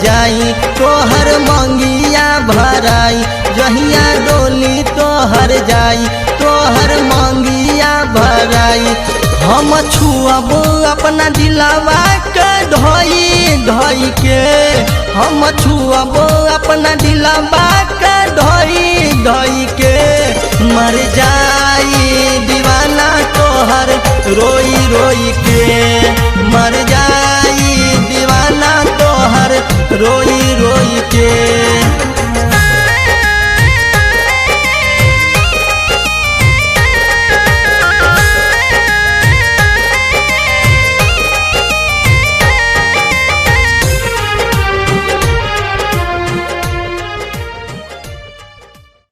जाई तोहर मंगिया भराई जहिया डोली तोहर जाई तोहर मंगिया भराई। हम छुअब अपना दिलवा के ढोई ढोई के हम छुअब अपना दिलवा के ढोई ढोई के मर जाई दीवाना तोहर रोई रोई के।